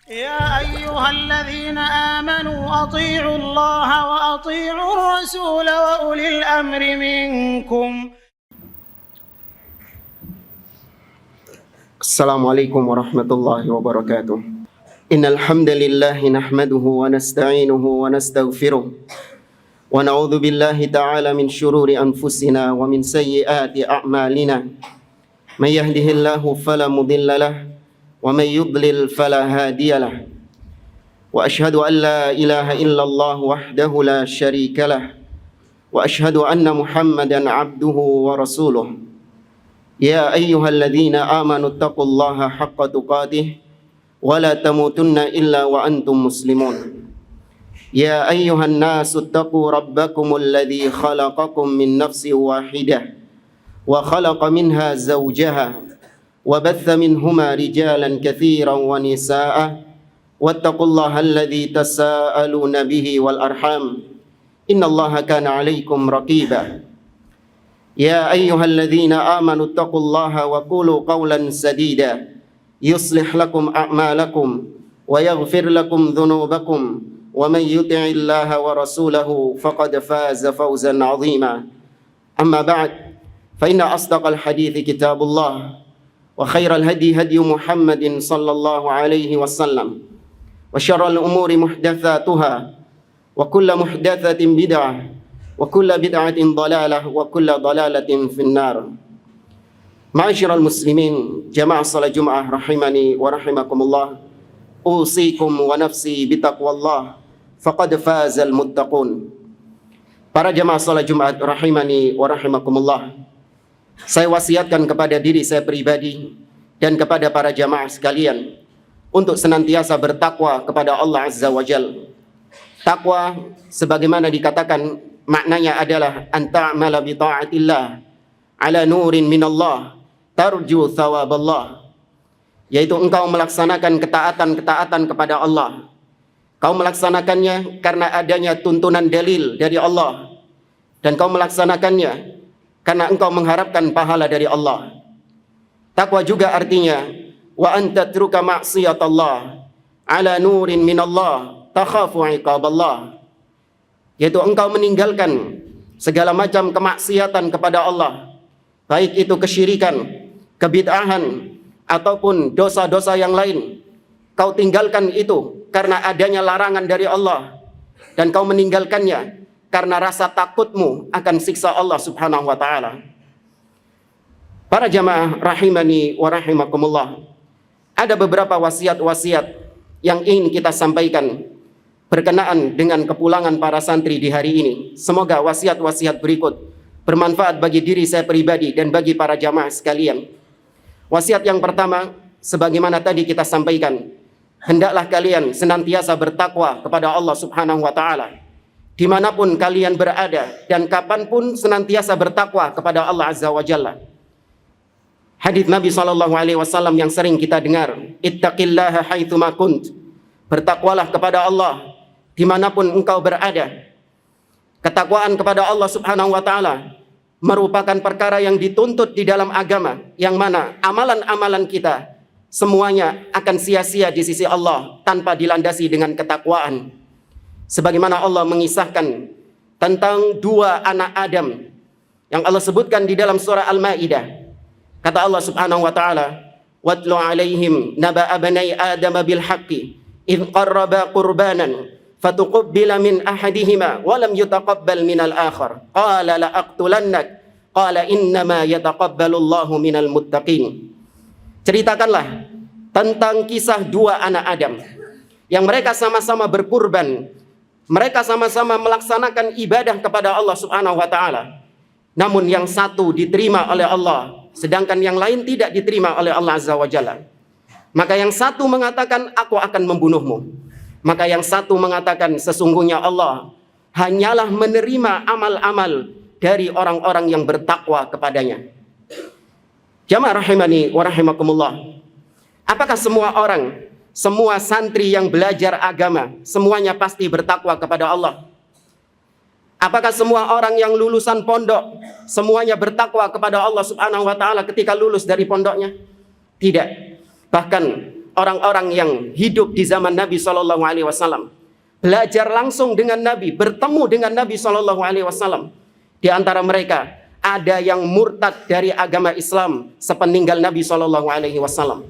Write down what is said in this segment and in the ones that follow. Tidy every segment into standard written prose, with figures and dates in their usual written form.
يا أيها الذين آمنوا أطيعوا الله وأطيعوا الرسول وأولي الأمر منكم. السلام عليكم ورحمة الله وبركاته. إن الحمد لله نحمده ونستعينه ونستغفره ونعوذ بالله تعالى من شرور أنفسنا ومن سيئات أعمالنا. من يهده الله فلا مضل له ومن يضلل فلا هادي له. وأشهد أن لا إله إلا الله وحده لا شريك له وأشهد أن محمدا عبده ورسوله. يا أيها الذين آمنوا اتقوا الله حق تقاته ولا تموتن إلا وأنتم مسلمون. يا أيها الناس اتقوا ربكم الذي خلقكم من نفس واحدة وخلق منها زوجها وبث منهما رجالا كثيرا ونساء واتقوا الله الذي تساءلون به والأرحام إن الله كان عليكم رقيبا. يا أيها الذين آمنوا اتقوا الله وقولوا قولا سديدا يصلح لكم أعمالكم ويغفر لكم ذنوبكم ومن يطع الله ورسوله فقد فاز فوزا عظيما. أما بعد فإن أصدق الحديث كتاب الله وخير الهدي هدي محمد صلى الله عليه وسلم وشر الأمور محدثاتها وكل محدثة بدعة وكل بدعة ضلالة وكل ضلالة في النار. معاشر المسلمين جماعة صلاة جمعة رحمني ورحمكم الله. أوصيكم ونفسي بتقوى الله فقد فاز المتقون. Para jamaah salat Jumat rahimani wa rahimakumullah. Saya wasiatkan kepada diri saya pribadi dan kepada para jamaah sekalian untuk senantiasa bertakwa kepada Allah Azza wa Jalla. Takwa sebagaimana dikatakan maknanya adalah anta'mala bi ta'atillah ala nurin minallah tarju thawaballah, yaitu engkau melaksanakan ketaatan-ketaatan kepada Allah. Kau melaksanakannya karena adanya tuntunan dalil dari Allah, dan kau melaksanakannya karena engkau mengharapkan pahala dari Allah. Takwa juga artinya wa anta tatruka ma'siyatallah ala nurin minallah takhafu iqaballah, yaitu engkau meninggalkan segala macam kemaksiatan kepada Allah, baik itu kesyirikan, kebid'ahan ataupun dosa-dosa yang lain. Kau tinggalkan itu karena adanya larangan dari Allah, dan kau meninggalkannya karena rasa takutmu akan siksa Allah Subhanahu wa taala. Para jamaah rahimani wa rahimakumullah, ada beberapa wasiat-wasiat yang ingin kita sampaikan berkenaan dengan kepulangan para santri di hari ini. Semoga wasiat-wasiat berikut bermanfaat bagi diri saya pribadi dan bagi para jamaah sekalian. Wasiat yang pertama, sebagaimana tadi kita sampaikan, hendaklah kalian senantiasa bertakwa kepada Allah Subhanahu wa taala dimanapun kalian berada, dan kapanpun senantiasa bertakwa kepada Allah Azza wa Jalla. Hadits Nabi SAW yang sering kita dengar, ittaqillaha haitsuma kunt, bertakwalah kepada Allah dimanapun engkau berada. Ketakwaan kepada Allah Subhanahu wa taala merupakan perkara yang dituntut di dalam agama, yang mana amalan-amalan kita semuanya akan sia-sia di sisi Allah tanpa dilandasi dengan ketakwaan. Sebagaimana Allah mengisahkan tentang dua anak Adam yang Allah sebutkan di dalam surah Al-Maidah. Kata Allah Subhanahu wa taala, "Watlu 'alaihim naba'a bani Adam bil haqqi idh qarraba qurbanan fatuqabbala min ahadihima wa lam yutaqabbal minal akhar qala la aqtulannak qala innama yataqabbalu Allahu minal muttaqin." Ceritakanlah tentang kisah dua anak Adam yang mereka sama-sama berkurban. Mereka sama-sama melaksanakan ibadah kepada Allah Subhanahu wa taala. Namun yang satu diterima oleh Allah, sedangkan yang lain tidak diterima oleh Allah Azza wa Jalla. Maka yang satu mengatakan, aku akan membunuhmu. Maka yang satu mengatakan, sesungguhnya Allah hanyalah menerima amal-amal dari orang-orang yang bertakwa kepadanya. Jamaah rahimani wa rahimakumullah. Apakah semua orang, semua santri yang belajar agama, semuanya pasti bertakwa kepada Allah? Apakah semua orang yang lulusan pondok semuanya bertakwa kepada Allah Subhanahu wa taala ketika lulus dari pondoknya? Tidak. Bahkan orang-orang yang hidup di zaman Nabi SAW, belajar langsung dengan Nabi, bertemu dengan Nabi SAW. Di antara mereka ada yang murtad dari agama Islam sepeninggal Nabi SAW.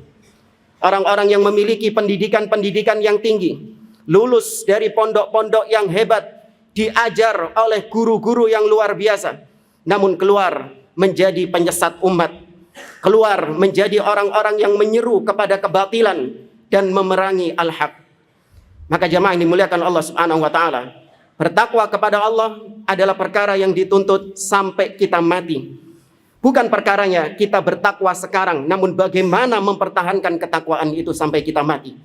Orang-orang yang memiliki pendidikan yang tinggi, lulus dari pondok-pondok yang hebat, diajar oleh guru-guru yang luar biasa, namun keluar menjadi penyesat umat, keluar menjadi orang-orang yang menyeru kepada kebatilan dan memerangi al-haq. Maka jamaah yang dimuliakan Allah Subhanahu wa taala, bertakwa kepada Allah adalah perkara yang dituntut sampai kita mati. Bukan perkaranya kita bertakwa sekarang, namun bagaimana mempertahankan ketakwaan itu sampai kita mati.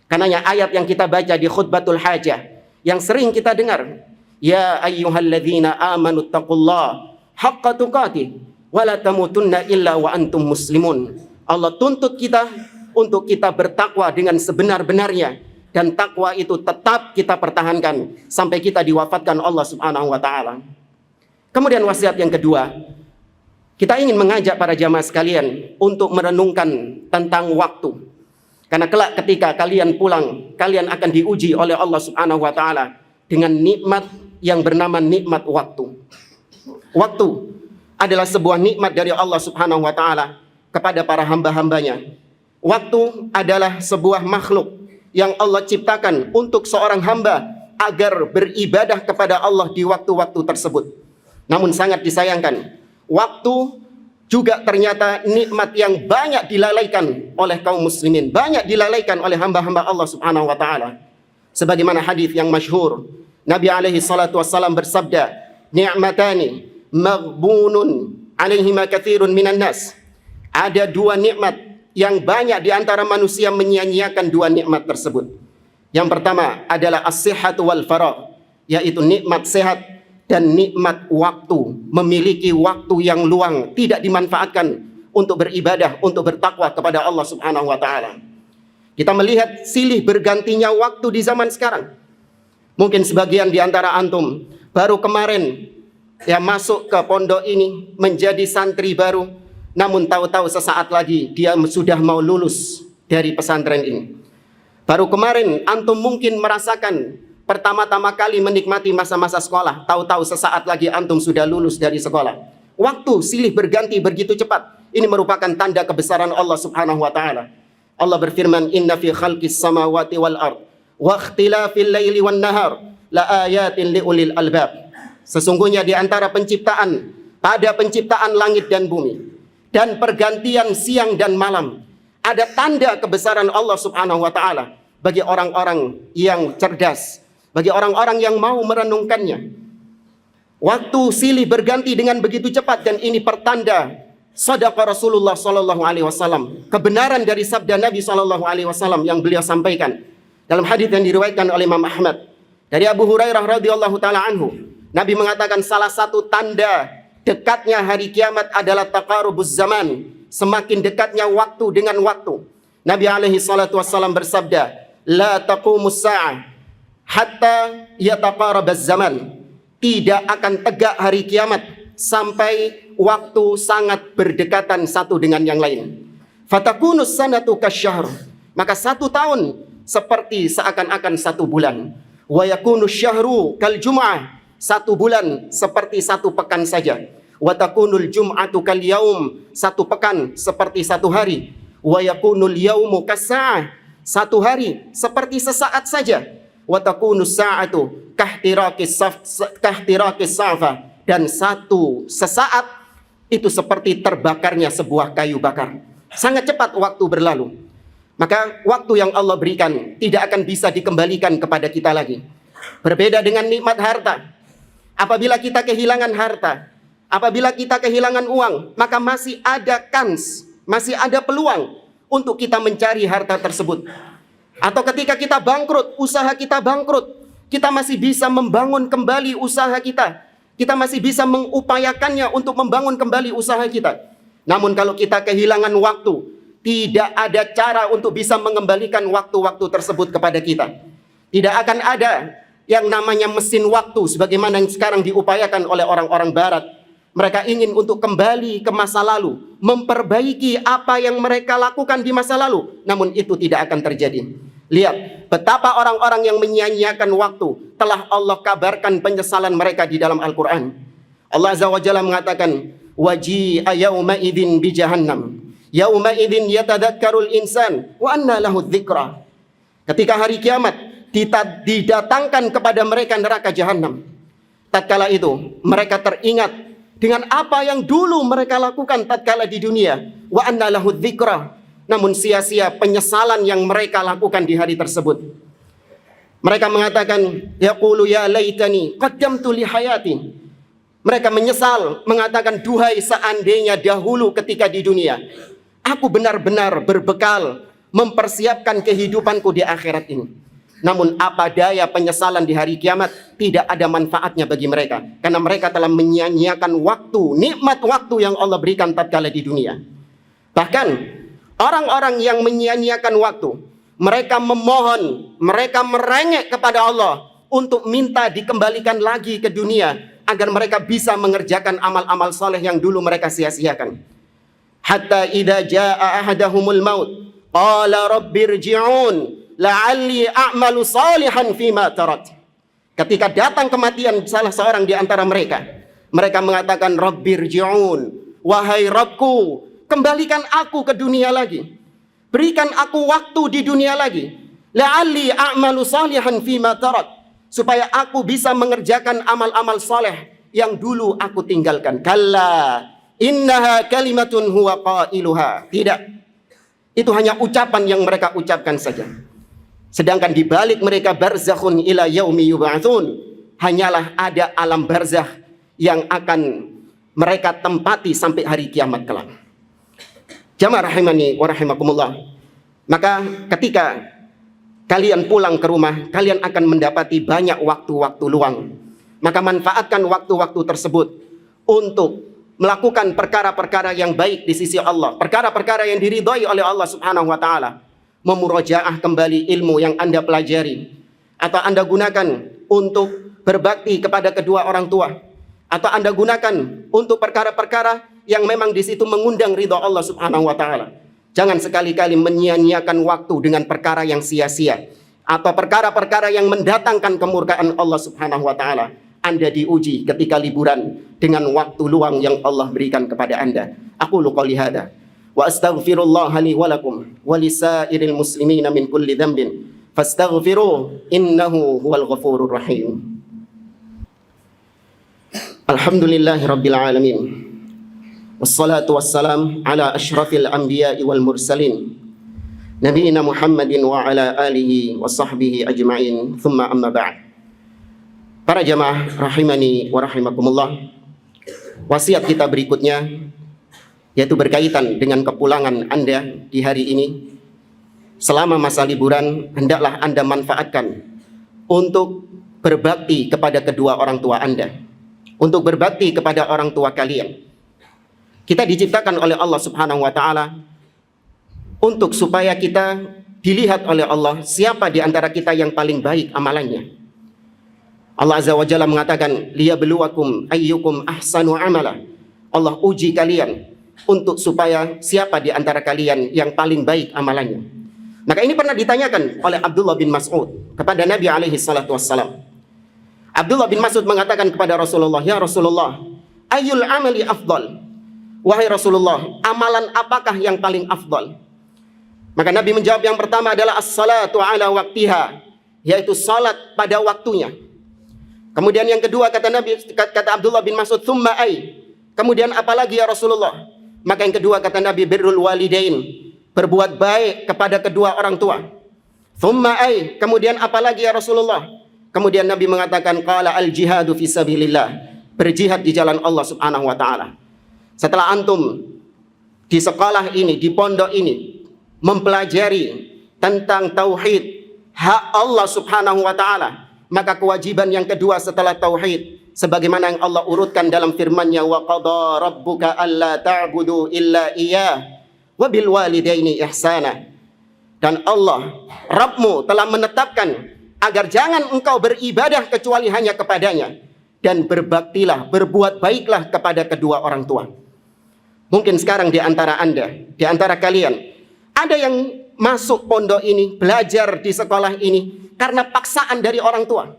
Karenanya ayat yang kita baca di khutbatul hajah, yang sering kita dengar, ya ayyuhalladzina amanu taqullaha haqqa tuqatih wa la tamutunna illa wa antum muslimun. Allah tuntut kita untuk kita bertakwa dengan sebenar-benarnya, dan takwa itu tetap kita pertahankan sampai kita diwafatkan Allah Subhanahu wa taala. Kemudian wasiat yang kedua, kita ingin mengajak para jamaah sekalian untuk merenungkan tentang waktu. Karena kelak ketika kalian pulang, kalian akan diuji oleh Allah Subhanahu wa taala dengan nikmat yang bernama nikmat waktu. Waktu adalah sebuah nikmat dari Allah Subhanahu wa taala kepada para hamba-hambanya. Waktu adalah sebuah makhluk yang Allah ciptakan untuk seorang hamba agar beribadah kepada Allah di waktu-waktu tersebut. Namun sangat disayangkan, waktu juga ternyata nikmat yang banyak dilalaikan oleh kaum muslimin, banyak dilalaikan oleh hamba-hamba Allah Subhanahu wa taala. Sebagaimana hadis yang masyhur, Nabi alaihi salatu wassalam bersabda, "Ni'matani maghbunun alaihima katsirun minan nas." Ada dua nikmat yang banyak di antara manusia menyia-nyiakan dua nikmat tersebut. Yang pertama adalah as-sihhatu wal faragh, yaitu nikmat sehat dan nikmat waktu, memiliki waktu yang luang, tidak dimanfaatkan untuk beribadah, untuk bertakwa kepada Allah Subhanahu wa taala. Kita melihat silih bergantinya waktu di zaman sekarang. Mungkin sebagian di antara antum baru kemarin masuk ke pondok ini menjadi santri baru, namun tahu-tahu sesaat lagi dia sudah mau lulus dari pesantren ini. Baru kemarin antum mungkin merasakan pertama-tama kali menikmati masa-masa sekolah, tahu-tahu sesaat lagi antum sudah lulus dari sekolah. Waktu silih berganti begitu cepat. Ini merupakan tanda kebesaran Allah Subhanahu wa taala. Allah berfirman, "Inna fi khalqis samawati wal ard wa ikhtilafil laili wan nahar la ayatin liulil albab." Sesungguhnya di antara penciptaan, pada penciptaan langit dan bumi dan pergantian siang dan malam, ada tanda kebesaran Allah Subhanahu wa taala bagi orang-orang yang cerdas, bagi orang-orang yang mau merenungkannya. Waktu silih berganti dengan begitu cepat, dan ini pertanda shadaqa Rasulullah sallallahu alaihi wasallam, kebenaran dari sabda Nabi sallallahu alaihi wasallam yang beliau sampaikan dalam hadis yang diriwayatkan oleh Imam Ahmad dari Abu Hurairah radhiyallahu taala anhu. Nabi mengatakan salah satu tanda dekatnya hari kiamat adalah taqarubuz zaman, semakin dekatnya waktu dengan waktu. Nabi alaihi salatu wasallam bersabda, la taqumus sa'ah hatta yataqarabaz zaman. Tidak akan tegak hari kiamat sampai waktu sangat berdekatan satu dengan yang lain. Fatakunus sanatu kasyahr, maka 1 tahun seperti seakan-akan 1 bulan. Wa yakunus syahru kal jum'ah, 1 bulan seperti 1 pekan saja. Wa takunul jum'atu kal yaum, 1 pekan seperti 1 hari. Wa yakunul yaumu kas'ah, 1 hari seperti sesaat saja. Wa takunus sa'atu kahtirakis safa, dan 1 sesaat itu seperti terbakarnya sebuah kayu bakar. Sangat cepat waktu berlalu. Maka waktu yang Allah berikan tidak akan bisa dikembalikan kepada kita lagi. Berbeda dengan nikmat harta. Apabila kita kehilangan harta, apabila kita kehilangan uang, maka masih ada kans, masih ada peluang untuk kita mencari harta tersebut. Atau ketika kita bangkrut, usaha kita bangkrut, kita masih bisa membangun kembali usaha kita. Kita masih bisa mengupayakannya untuk membangun kembali usaha kita. Namun kalau kita kehilangan waktu, tidak ada cara untuk bisa mengembalikan waktu-waktu tersebut kepada kita. Tidak akan ada yang namanya mesin waktu sebagaimana yang sekarang diupayakan oleh orang-orang barat. Mereka ingin untuk kembali ke masa lalu, memperbaiki apa yang mereka lakukan di masa lalu. Namun itu tidak akan terjadi. Lihat betapa orang-orang yang menyia-nyiakan waktu telah Allah kabarkan penyesalan mereka di dalam Al-Quran. Allah Azza wa Jalla mengatakan, waji'a yawma idzin bi jahannam yauma idzin yatadzakkarul insan wa anna lahu dzikra. Ketika hari kiamat didatangkan kepada mereka neraka jahanam. Tatkala itu mereka teringat dengan apa yang dulu mereka lakukan tatkala di dunia. Wa anna lahu dzikra. Namun sia-sia penyesalan yang mereka lakukan di hari tersebut. Mereka mengatakan, yaqulu ya laitani qaddamtu li hayati. Mereka menyesal, mengatakan, duhai seandainya dahulu ketika di dunia aku benar-benar berbekal mempersiapkan kehidupanku di akhirat ini. Namun apa daya penyesalan di hari kiamat, tidak ada manfaatnya bagi mereka. Karena mereka telah menyia-nyiakan waktu, nikmat waktu yang Allah berikan tatkala di dunia. Bahkan orang-orang yang menyia-nyiakan waktu, mereka memohon, mereka merengek kepada Allah untuk minta dikembalikan lagi ke dunia agar mereka bisa mengerjakan amal-amal saleh yang dulu mereka sia-siakan. Hatta idza jaa ahadahumul maut qala rabbirji'un la'alli a'malu salihan fima tarat. Ketika datang kematian salah seorang di antara mereka, mereka mengatakan, rabbirji'un, wahai Rabbku, kembalikan aku ke dunia lagi. Berikan aku waktu di dunia lagi. La'alli a'malu salihan fima tarat, supaya aku bisa mengerjakan amal-amal saleh yang dulu aku tinggalkan. Kalla innaha kalimatun huwa qailuha. Tidak. Itu hanya ucapan yang mereka ucapkan saja. Sedangkan di balik mereka barzakhun ila yaumi yub'atsun, hanyalah ada alam barzakh yang akan mereka tempati sampai hari kiamat kelak. Jamaah rahimani wa rahimakumullah. Maka ketika kalian pulang ke rumah, kalian akan mendapati banyak waktu-waktu luang. Maka manfaatkan waktu-waktu tersebut untuk melakukan perkara-perkara yang baik di sisi Allah, perkara-perkara yang diridhai oleh Allah Subhanahu wa taala. Memurojaah kembali ilmu yang Anda pelajari, atau Anda gunakan untuk berbakti kepada kedua orang tua, atau Anda gunakan untuk perkara-perkara yang memang di situ mengundang ridha Allah Subhanahu wa taala. Jangan sekali-kali menyia-nyiakan waktu dengan perkara yang sia-sia atau perkara-perkara yang mendatangkan kemurkaan Allah Subhanahu wa taala. Anda diuji ketika liburan dengan waktu luang yang Allah berikan kepada Anda. Aqulu qouli hadza wa astaghfirullah li wa lakum wa lisairil muslimin min kulli dhanbin fastaghfiruh innahu huwal ghafurur rahim. Alhamdulillahi rabbil alamin. Wassalatu wassalam ala asyrafil anbiya'i wal mursalin nabiyina Muhammadin wa ala alihi wa sahbihi ajma'in. Thumma amma ba'd. Para jamaah rahimani wa rahimakumullah, wasiat kita berikutnya yaitu berkaitan dengan kepulangan Anda di hari ini. Selama masa liburan, hendaklah Anda manfaatkan untuk berbakti kepada kedua orang tua Anda, untuk berbakti kepada orang tua kalian. Kita diciptakan oleh Allah Subhanahu wa taala untuk supaya kita dilihat oleh Allah siapa di antara kita yang paling baik amalannya. Allah Azza wa Jalla mengatakan, liyabluwakum ayyukum ahsanu amala. Allah uji kalian untuk supaya siapa di antara kalian yang paling baik amalannya. Maka ini pernah ditanyakan oleh Abdullah bin Mas'ud kepada Nabi alaihi salatu wassalam. Abdullah bin Mas'ud mengatakan kepada Rasulullah, ya Rasulullah, ayyul amali afdal? Wahai Rasulullah, amalan apakah yang paling afdal? Maka Nabi menjawab, yang pertama adalah as-salatu ala waqtiha, yaitu salat pada waktunya. Kemudian yang kedua kata Abdullah bin Mas'ud, thumma ay, kemudian apalagi ya Rasulullah? Maka yang kedua kata Nabi, birrul walidain, berbuat baik kepada kedua orang tua. Thumma ay, kemudian apalagi ya Rasulullah? Kemudian Nabi mengatakan, qala al jihadu fi sabilillah, berjihad di jalan Allah Subhanahu wa taala. Setelah antum di sekolah ini, di pondok ini mempelajari tentang tauhid, hak Allah Subhanahu wa taala, maka kewajiban yang kedua setelah tauhid, sebagaimana yang Allah urutkan dalam firman-Nya, wa qada rabbuka alla ta'budu illa iyyah wa bil walidaini ihsana. Dan Allah, Rabbmu telah menetapkan agar jangan engkau beribadah kecuali hanya kepadanya, dan berbaktilah, berbuat baiklah kepada kedua orang tua. Mungkin sekarang di antara Anda, di antara kalian, ada yang masuk pondok ini, belajar di sekolah ini karena paksaan dari orang tua.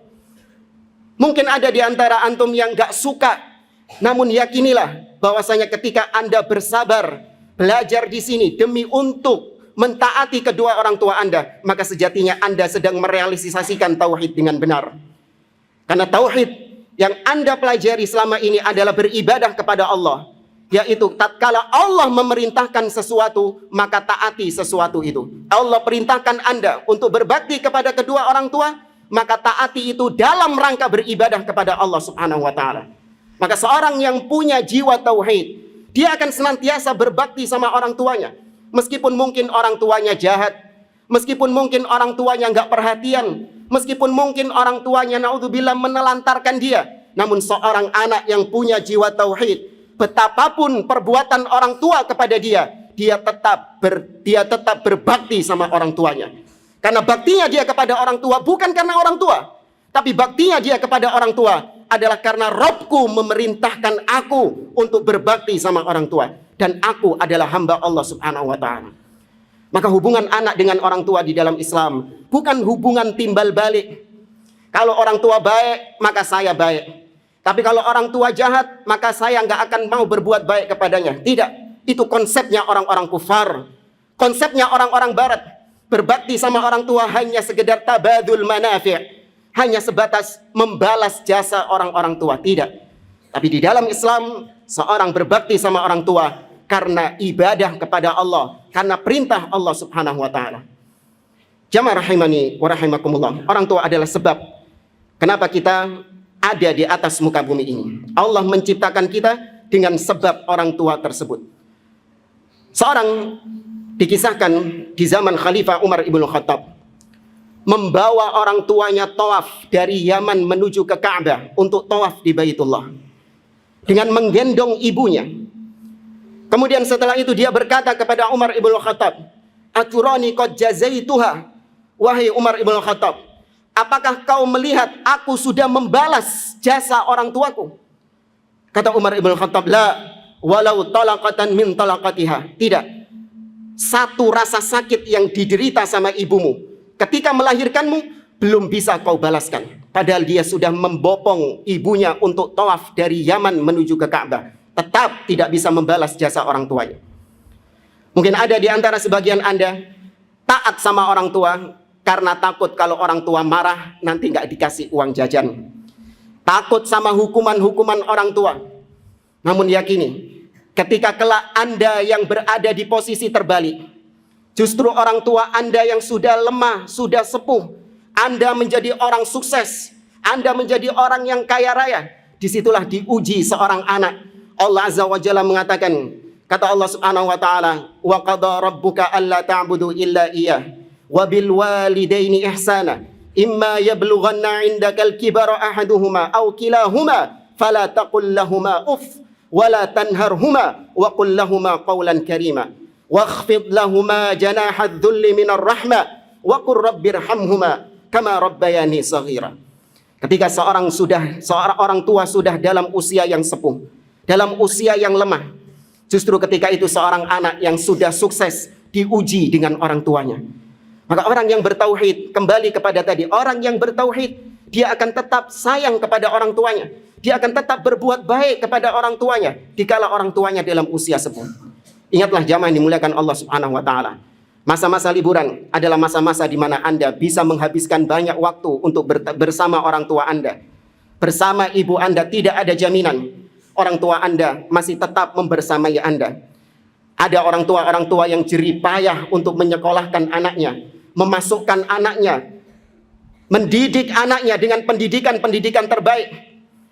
Mungkin ada di antara antum yang gak suka, namun yakinilah bahwasanya ketika Anda bersabar belajar di sini demi untuk mentaati kedua orang tua Anda, maka sejatinya Anda sedang merealisasikan tauhid dengan benar. Karena tauhid yang Anda pelajari selama ini adalah beribadah kepada Allah, yaitu tatkala Allah memerintahkan sesuatu, maka taati sesuatu itu. Allah perintahkan Anda untuk berbakti kepada kedua orang tua, maka taati itu dalam rangka beribadah kepada Allah Subhanahu wa taala. Maka seorang yang punya jiwa tauhid, dia akan senantiasa berbakti sama orang tuanya. Meskipun mungkin orang tuanya jahat, meskipun mungkin orang tuanya nggak perhatian, meskipun mungkin orang tuanya naudzubillah menelantarkan dia, namun seorang anak yang punya jiwa tauhid, betapapun perbuatan orang tua kepada dia, dia tetap berbakti sama orang tuanya. Karena baktinya dia kepada orang tua bukan karena orang tua, tapi baktinya dia kepada orang tua adalah karena Rabbku memerintahkan aku untuk berbakti sama orang tua, dan aku adalah hamba Allah Subhanahu wa taala. Maka hubungan anak dengan orang tua di dalam Islam bukan hubungan timbal balik. Kalau orang tua baik, maka saya baik. Tapi kalau orang tua jahat, maka saya nggak akan mau berbuat baik kepadanya. Tidak, itu konsepnya orang-orang kufar. Konsepnya orang-orang barat. Berbakti sama orang tua hanya sekedar tabadul manafi', hanya sebatas membalas jasa orang-orang tua. Tidak. Tapi di dalam Islam, seorang berbakti sama orang tua karena ibadah kepada Allah, karena perintah Allah Subhanahu wa taala. Jamaah rahimani wa rahimakumullah. Orang tua adalah sebab kenapa kita ada di atas muka bumi ini. Allah menciptakan kita dengan sebab orang tua tersebut. Seorang dikisahkan di zaman Khalifah Umar ibn Khattab membawa orang tuanya tawaf dari Yaman menuju ke Ka'bah untuk tawaf di Baitullah dengan menggendong ibunya. Kemudian setelah itu dia berkata kepada Umar ibn Khattab, "Aturani qad jazaituha." Wahai Umar ibn Khattab, apakah kau melihat aku sudah membalas jasa orang tuaku? Kata Umar ibn Khattab, "La, walau talaqatan min talaqatiha." Tidak. Satu rasa sakit yang diderita sama ibumu ketika melahirkanmu belum bisa kau balaskan. Padahal dia sudah membopong ibunya untuk tawaf dari Yaman menuju ke Ka'bah. Tetap tidak bisa membalas jasa orang tuanya. Mungkin ada di antara sebagian Anda taat sama orang tua karena takut kalau orang tua marah nanti nggak dikasih uang jajan. Takut sama hukuman-hukuman orang tua. Namun yakini, ketika kelak Anda yang berada di posisi terbalik, justru orang tua Anda yang sudah lemah, sudah sepuh, Anda menjadi orang sukses, Anda menjadi orang yang kaya raya, disitulah diuji seorang anak. Allah Azza wa Jalla mengatakan, kata Allah Subhanahu wa taala, "Wa qada rabbuka alla ta'budu illa iyyah wa bil walidaini ihsana imma yablughanna 'indakal kibara ahaduhuma aw kilahuma fala taqul lahumā uff wa la tanharhumā wa qul lahumā qawlan karīmā wakhfid lahumā janāhadh dhulli minar rahmah wa qur rabbirhamhumā kama rabbayani shaghīrā." Ketika seorang orang tua sudah dalam usia yang sepuh, dalam usia yang lemah, justru ketika itu seorang anak yang sudah sukses diuji dengan orang tuanya. Maka orang yang bertauhid, kembali kepada tadi, orang yang bertauhid, dia akan tetap sayang kepada orang tuanya. Dia akan tetap berbuat baik kepada orang tuanya dikala orang tuanya dalam usia sepuh. Ingatlah jamaah yang dimuliakan Allah Subhanahu wa taala. Masa-masa liburan adalah masa-masa di mana Anda bisa menghabiskan banyak waktu untuk bersama orang tua Anda. Bersama ibu Anda, tidak ada jaminan orang tua Anda masih tetap membersamai Anda. Ada orang tua yang jerih payah untuk menyekolahkan anaknya, memasukkan anaknya, mendidik anaknya dengan pendidikan terbaik.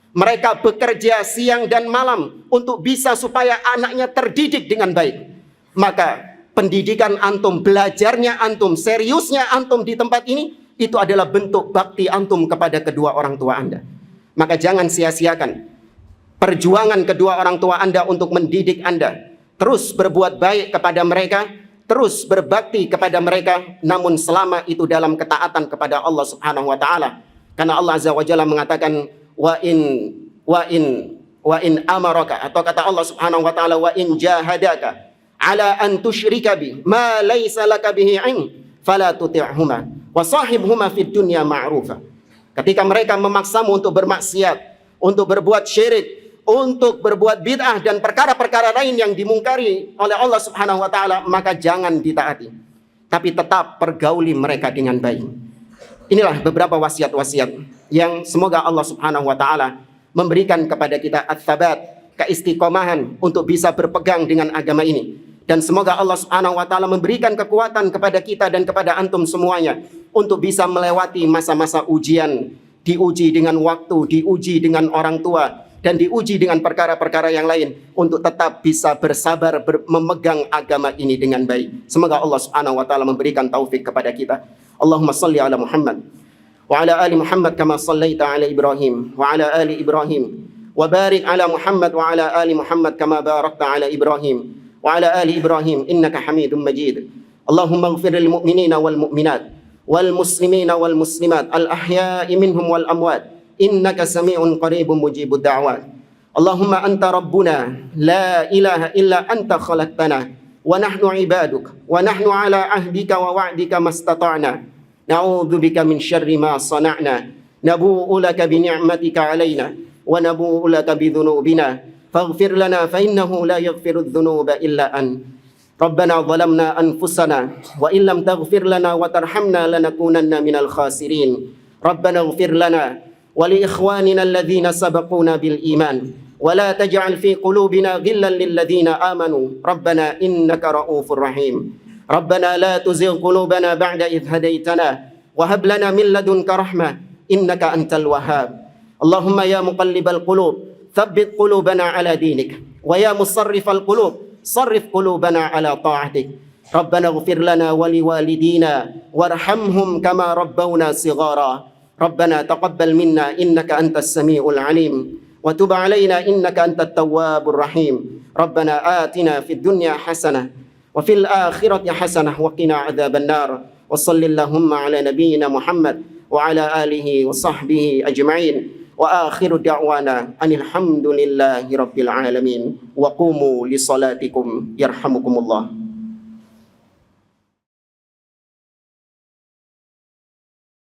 Mereka bekerja siang dan malam untuk bisa supaya anaknya terdidik dengan baik. Maka pendidikan antum, belajarnya antum, seriusnya antum di tempat ini, itu adalah bentuk bakti antum kepada kedua orang tua Anda. Maka jangan sia-siakan perjuangan kedua orang tua Anda untuk mendidik Anda. Terus berbuat baik kepada mereka, terus berbakti kepada mereka, namun selama itu dalam ketaatan kepada Allah Subhanahu wa taala. Karena Allah Azza wa Jalla mengatakan, wa in amaraka, atau kata Allah Subhanahu wa taala, wa in jahadaka ala an tusyrika bi ma laisa laka bihi ilm fala tuti'huma wa sahibhuma fid dunya ma'rufa. Ketika mereka memaksamu untuk bermaksiat, untuk berbuat syirik, untuk berbuat bid'ah dan perkara-perkara lain yang dimungkari oleh Allah Subhanahu wa taala, maka jangan ditaati, tapi tetap pergauli mereka dengan baik. Inilah beberapa wasiat-wasiat yang semoga Allah Subhanahu wa taala memberikan kepada kita ats-tsabat, keistiqomahan untuk bisa berpegang dengan agama ini. Dan semoga Allah Subhanahu wa taala memberikan kekuatan kepada kita dan kepada antum semuanya untuk bisa melewati masa-masa ujian, diuji dengan waktu, diuji dengan orang tua, dan diuji dengan perkara-perkara yang lain untuk tetap bisa bersabar memegang agama ini dengan baik. Semoga Allah Subhanahu wa taala memberikan taufik kepada kita. Allahumma shalli ala Muhammad wa ala ali Muhammad kama shallaita ala Ibrahim wa ala ali Ibrahim wa barik ala Muhammad wa ala ali Muhammad kama barakta ala Ibrahim wa ala ali Ibrahim innaka Hamidum Majid. Allahumma ighfir lil mu'minina wal mu'minat wal muslimina wal muslimat al ahya'i minhum wal amwat innaka sami'un qaribun mujibud da'wat. Allahumma anta rabbuna la ilaha illa anta khalaqtana wa nahnu ibaduk wa nahnu ala ahdika wa wa'dika mastata'na na'udzu bika min syarri ma sana'na nabu'u laka bi ni'matika 'alaina wa nabu'u laka bi dhunubina faghfir lana fa innahu la yaghfiru dhunuba illa ant. Rabbana zalamna anfusana wa illam taghfir lana wa tarhamna lanakunanna minal khasirin. Rabbana ighfir lana wa li ikhwanina alladhina sabaquna bil iman wa la taj'al fi qulubina ghillan lil ladzina amanu rabbana innaka ra'ufur rahim. Rabbana la tuzigh qulubana ba'da idh hadaytana wa hab lana min ladunka rahmah innaka antal wahhab. Allahumma ya muqallibal qulub thabbit qulubana ala dinik wa ya musarrifal qulub sarrif qulubana ala ta'atik. Rabbana ighfir lana wa liwalidina warhamhum kama rabbawna shighara. Rabbana taqabbal minna innaka antas samiul alim wa tub alaina innaka antat tawwabur rahim. Rabbana atina fid dunya hasanah wa fil akhirati hasanah wa qina adzaban nar. Wa sallallahu ala nabiyyina Muhammad wa ala alihi wa sahbihi ajma'in. Wa akhiru da'wana anil hamdulillahi rabbil alamin wa qumu li salatikum yarhamukumullah.